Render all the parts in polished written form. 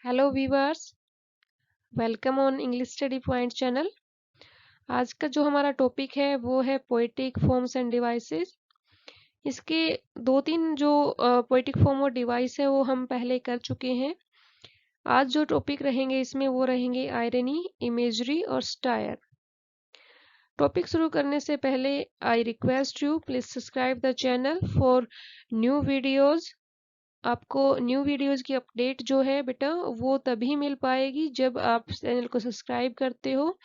Hello viewers, welcome on English study point channel. आज का जो हमारा टॉपिक है वो है पोएटिक फॉर्म्स एंड डिवाइसेस। इसके दो तीन जो पोएटिक फॉर्म और डिवाइस है वो हम पहले कर चुके हैं। आज जो टॉपिक रहेंगे इसमें वो रहेंगे आयरनी, इमेजरी और स्टायर। टॉपिक शुरू करने से पहले I request you please subscribe the channel for new videos. आपको न्यू वीडियोज़ की अपडेट जो है बेटा वो तभी मिल पाएगी जब आप चैनल को सब्सक्राइब करते हो,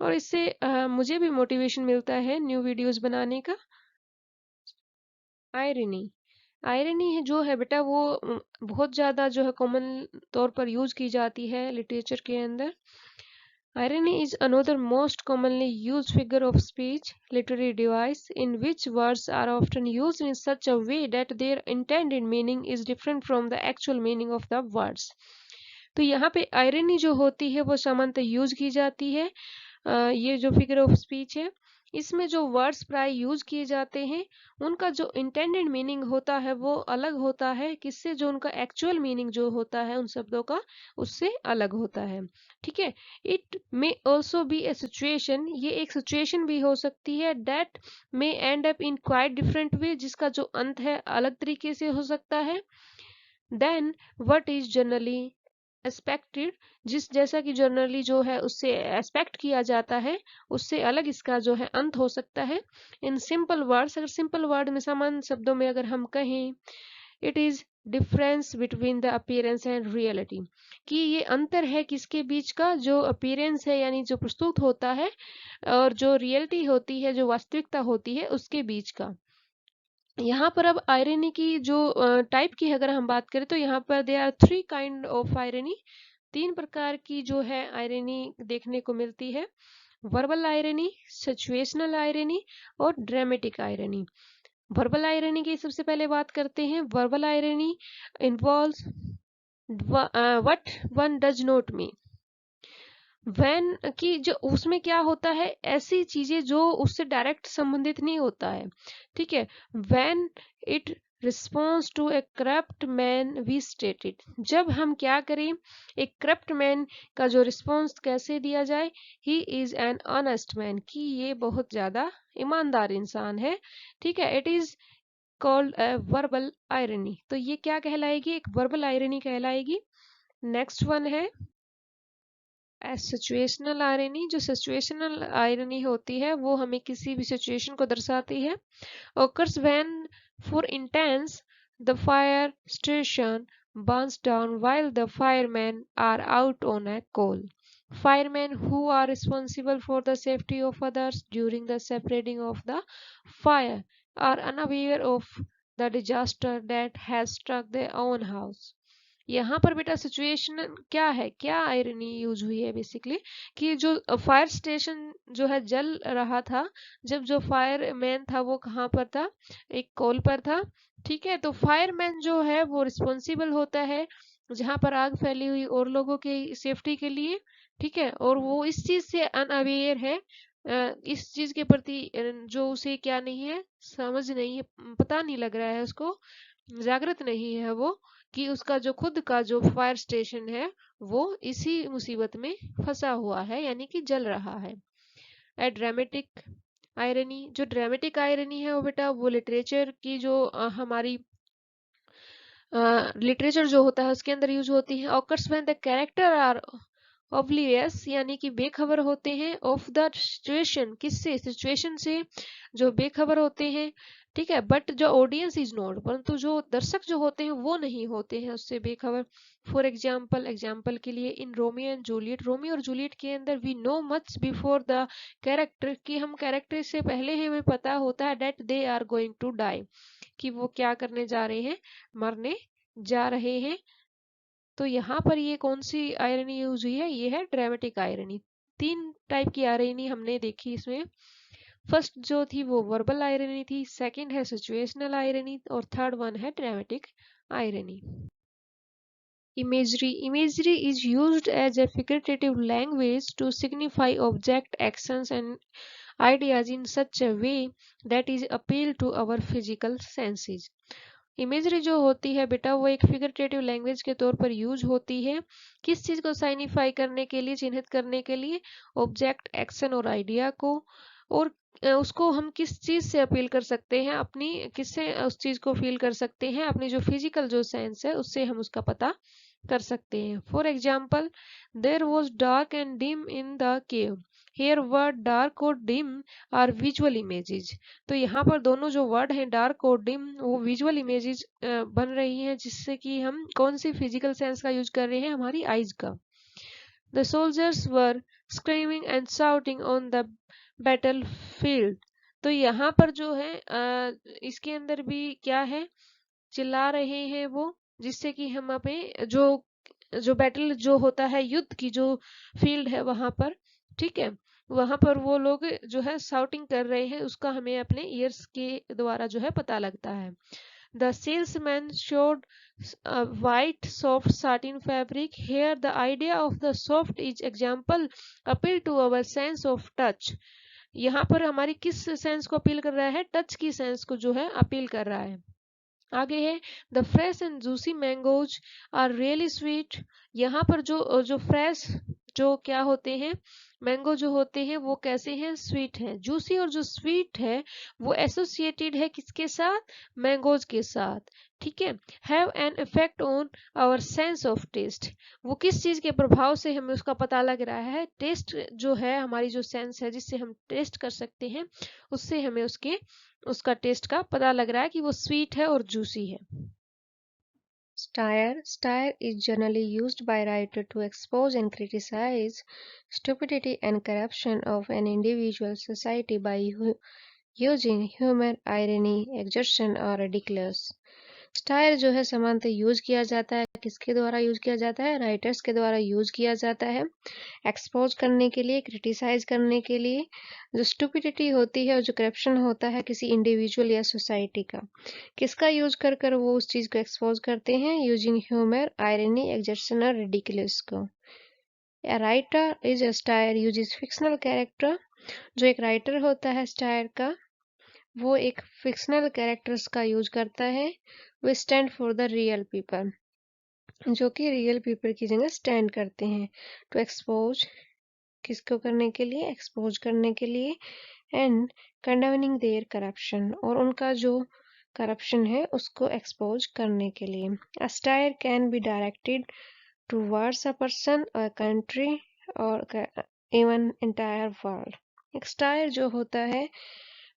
और इससे मुझे भी मोटिवेशन मिलता है न्यू वीडियोज़ बनाने का। आयरनी आयरनी है जो है बेटा वो बहुत ज़्यादा जो है कॉमन तौर पर यूज़ की जाती है लिटरेचर के अंदर। Irony is another most commonly used figure of speech literary device in which words are often used in such a way that their intended meaning is different from the actual meaning of the words. तो यहाँ पे irony जो होती है वो सामान्यतः use की जाती है। ये जो फिगर ऑफ स्पीच है इसमें जो वर्ड्स प्राय यूज किए जाते हैं उनका जो इंटेंडेड मीनिंग होता है वो अलग होता है, किससे जो उनका एक्चुअल मीनिंग जो होता है उन शब्दों का उससे अलग होता है। ठीक है। It may also be A situation, ये एक सिचुएशन भी हो सकती है that may and up in quite different way, जिसका जो अंत है अलग तरीके से हो सकता है then what is generally expected, जिस जैसा कि जनरली जो है उससे एक्सपेक्ट किया जाता है उससे अलग इसका जो है अंत हो सकता है। इन सिंपल वर्ड्स, अगर सिंपल वर्ड में सामान्य शब्दों में अगर हम कहें, it is difference between the appearance and reality, कि ये अंतर है किसके बीच का, जो अपीयरेंस है यानी जो प्रस्तुत होता है और जो रियलिटी होती है जो वास्तविकता होती है उसके बीच का। यहाँ पर अब आयरनी की जो टाइप की अगर हम बात करें तो यहाँ पर there are three kind of irony, तीन प्रकार की जो है आयरनी देखने को मिलती है। वर्बल आयरनी, सिचुएशनल आयरनी और ड्रामेटिक आयरनी। वर्बल आयरनी की सबसे पहले बात करते हैं। Verbal irony involves what one does not mean, वैन की जो उसमें क्या होता है, ऐसी चीजें जो उससे डायरेक्ट संबंधित नहीं होता है। ठीक है। When it response to a corrupt man we stated, जब हम क्या करें, एक करप्ट मैन का जो रिस्पॉन्स कैसे दिया जाए, he is an honest man, कि ये बहुत ज्यादा ईमानदार इंसान है। ठीक है। It is called a verbal irony, तो ये क्या कहलाएगी, एक वर्बल आयरनी कहलाएगी। नेक्स्ट वन है सिचुएशनल आयरनी। जो सिचुएशनल आयरनी होती है वो हमें किसी भी सिचुएशन को दर्शाती है। occurs when, for instance, the fire station burns down while the firemen are out on a call. Firemen who are responsible for the safety of others during the spreading of the fire are unaware of the disaster that has struck their own house. यहाँ पर बेटा situation क्या है, क्या irony use हुई है basically, कि जो फायर स्टेशन जो है जल रहा था, जब जो फायरमैन था वो कहाँ पर था, एक कॉल पर था। ठीक है। तो फायरमैन जो है वो रिस्पॉन्सिबल होता है जहाँ पर आग फैली हुई और लोगों के सेफ्टी के लिए। ठीक है। और वो इस चीज से अनअवेयर है, इस चीज के प्रति जो उसे क्या नहीं है, समझ नहीं है, पता नहीं लग रहा है उसको, जागृत नहीं है वो, कि उसका जो खुद का जो फायर स्टेशन है वो इसी मुसीबत में फंसा हुआ है यानी कि जल रहा है। ए ड्रामेटिक आयरनी, जो ड्रामेटिक आयरनी है वो बेटा वो लिटरेचर की जो हमारी लिटरेचर जो होता है उसके अंदर यूज होती है। Occurs when the character are oblivious, यानी कि बेखबर होते हैं, ऑफ द सिचुएशन, किससे, सिचुएशन से जो बेखबर होते हैं। ठीक है। बट जो ऑडियंस इज नॉट, परंतु जो दर्शक जो होते हैं वो नहीं होते हैं उससे बेखबर। फॉर एग्जाम्पल, एग्जाम्पल के लिए इन रोमियो एंड जूलियट, रोमियो और जूलियट के अंदर we know much before the character, कि हम कैरेक्टर से पहले ही हमें पता होता है that they are going to die, कि वो क्या करने जा रहे हैं, मरने जा रहे हैं। तो यहाँ पर ये कौन सी आयरनी यूज हुई है, ये है ड्रामेटिक आयरनी। तीन टाइप की आयरनी हमने देखी इसमें। फर्स्ट जो थी वो वर्बल आयरनी थी, सेकंड है सिचुएशनल आयरनी और थर्ड वन है dramatic irony. Imagery. Imagery is used as a figurative language to signify object, actions, and ideas in such a way that is appeal to our physical senses. Imagery जो होती है बेटा वो एक figurative language के तौर पर यूज होती है किस चीज को साइनिफाई करने के लिए, चिन्हित करने के लिए, ऑब्जेक्ट, एक्शन और आइडिया को। और उसको हम किस चीज से अपील कर सकते हैं, अपनी किससे उस चीज को फील कर सकते हैं, अपनी जो फिजिकल जो सेंस है उससे हम उसका पता कर सकते हैं। For example, there was dark and dim in the cave. Here word dark और डिम आर विजुअल इमेजेस। तो यहाँ पर दोनों जो वर्ड हैं डार्क और डिम वो विजुअल इमेजेस बन रही हैं, जिससे कि हम कौन सी फिजिकल सेंस का यूज कर रहे हैं, हमारी आईज का। The soldiers were screaming and shouting on the battle field. तो यहाँ पर जो है इसके अंदर भी क्या है, चिल्ला रहे हैं वो, जिससे कि हम हमें जो जो बैटल जो होता है, युद्ध की जो फील्ड है वहां पर, ठीक है, वहां पर वो लोग जो है शाउटिंग कर रहे हैं, उसका हमें अपने ईयर्स के द्वारा जो है पता लगता है। The salesman showed white soft satin fabric. Here the idea of the soft is example appeal to our sense of touch. यहाँ पर हमारी किस सेंस को अपील कर रहा है, टच की सेंस को जो है अपील कर रहा है। आगे है the fresh and juicy mangoes are really sweet. यहाँ पर जो जो फ्रेश जो क्या होते हैं, मैंगो जो होते हैं वो कैसे हैं, स्वीट हैं। जूसी और जो स्वीट है वो एसोसिएटेड है किसके साथ, मैंगोज के साथ, ठीक है। Have an effect on our sense of taste. वो किस चीज के प्रभाव से हमें उसका पता लग रहा है, टेस्ट जो है, हमारी जो सेंस है जिससे हम टेस्ट कर सकते हैं, उससे हमें उसका टेस्ट का पता लग रहा है कि वो स्वीट है और जूसी है। Style. Style is generally used by writer to expose and criticize stupidity and corruption of an individual society by using humor, irony, exaggeration or ridiculous. Style जो है सामान्यतः यूज किया जाता है, किसके द्वारा यूज किया जाता है, राइटर्स के द्वारा यूज किया जाता है एक्सपोज करने के लिए, क्रिटिसाइज करने के लिए। जो स्टुपिडिटी होती है और जो करप्शन होता है किसी इंडिविजुअल या सोसाइटी का, किसका यूज कर कर वो उस चीज को एक्सपोज करते हैं, यूजिंग ह्यूमर, आयरनी, एग्जर्शन और रिडिकुलस को। A writer is a stair uses fictional character. जो एक राइटर होता है स्टायर का, वो एक फिक्शनल कैरेक्टर्स का यूज करता है। वे stand for the real people, जो कि रियल पीपल की जगह स्टैंड करते हैं। टू एक्सपोज, किसको करने के लिए, एक्सपोज करने के लिए। एंड कंडेमनिंग देयर करप्शन, और उनका जो करप्शन है उसको एक्सपोज करने के लिए। A satire can be directed towards a person, a country और इवन एंटायर वर्ल्ड। एक स्टायर जो होता है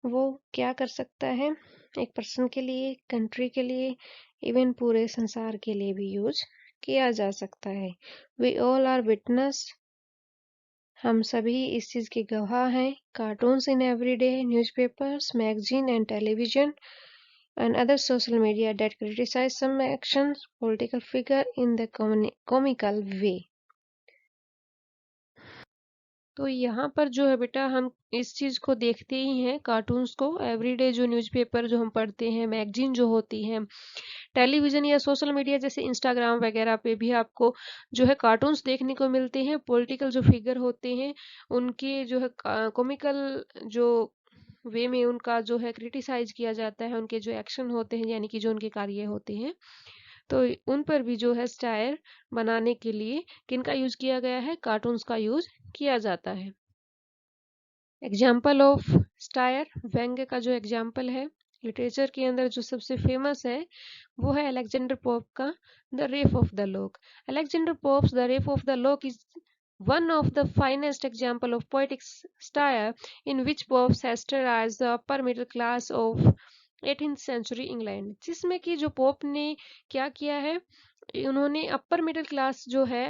वो क्या कर सकता है, एक पर्सन के लिए, कंट्री के लिए, इवन पूरे संसार के लिए भी यूज किया जा सकता है। वी ऑल आर विटनेस, हम सभी इस चीज के गवाह हैं। Cartoons in everyday, newspapers, magazine and television and other social media that criticize some actions, political figure in the comical way. तो यहाँ पर जो है बेटा हम इस चीज को देखते ही हैं, कार्टून्स को, एवरीडे जो न्यूज़पेपर जो हम पढ़ते हैं, मैगजीन जो होती है, टेलीविजन या सोशल मीडिया जैसे इंस्टाग्राम वगैरह पे भी आपको जो है कार्टून्स देखने को मिलते हैं। पॉलिटिकल जो फिगर होते हैं उनके जो है कॉमिकल जो वे में उनका जो है क्रिटिसाइज किया जाता है, उनके जो एक्शन होते हैं यानी कि जो उनके कार्य होते हैं, तो उन पर भी जो है स्टायर बनाने के लिए किनका यूज किया गया है, कार्टून्स का यूज किया जाता है। एग्जाम्पल ऑफ स्टायर, व्यंग्य का जो एग्जाम्पल है लिटरेचर के अंदर जो सबसे फेमस है वो है अलेक्जेंडर पोप का the ref of the lock. Alexander pops the ref of the lock is one of the finest example of poetic style in which Pope satirized the upper middle class of 18th century England, जिसमें कि जो pope ने क्या किया है, उन्होंने upper middle class जो है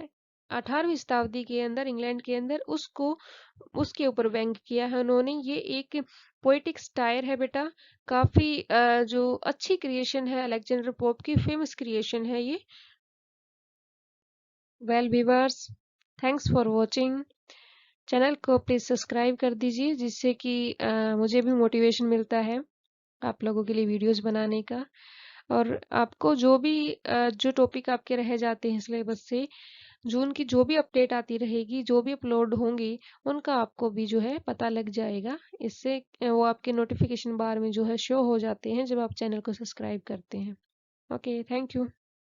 18वीं शताब्दी के अंदर इंग्लैंड के अंदर उसको उसके ऊपर व्यंग किया है उन्होंने। ये एक पोएटिक स्टाइल है बेटा, काफी जो अच्छी क्रिएशन है, अलेक्जेंडर पोप की फेमस क्रिएशन है ये। Well viewers, thanks for watching. Channel को प्लीज सब्सक्राइब कर दीजिए, जिससे कि मुझे भी मोटिवेशन मिलता है आप लोगों के लिए वीडियोस बनाने का। और आपको जो भी जो टॉपिक आपके रह जाते हैं सिलेबस से, जो उनकी जो भी अपडेट आती रहेगी, जो भी अपलोड होंगी, उनका आपको भी जो है पता लग जाएगा। इससे वो आपके नोटिफिकेशन बार में जो है शो हो जाते हैं जब आप चैनल को सब्सक्राइब करते हैं। Okay, thank you.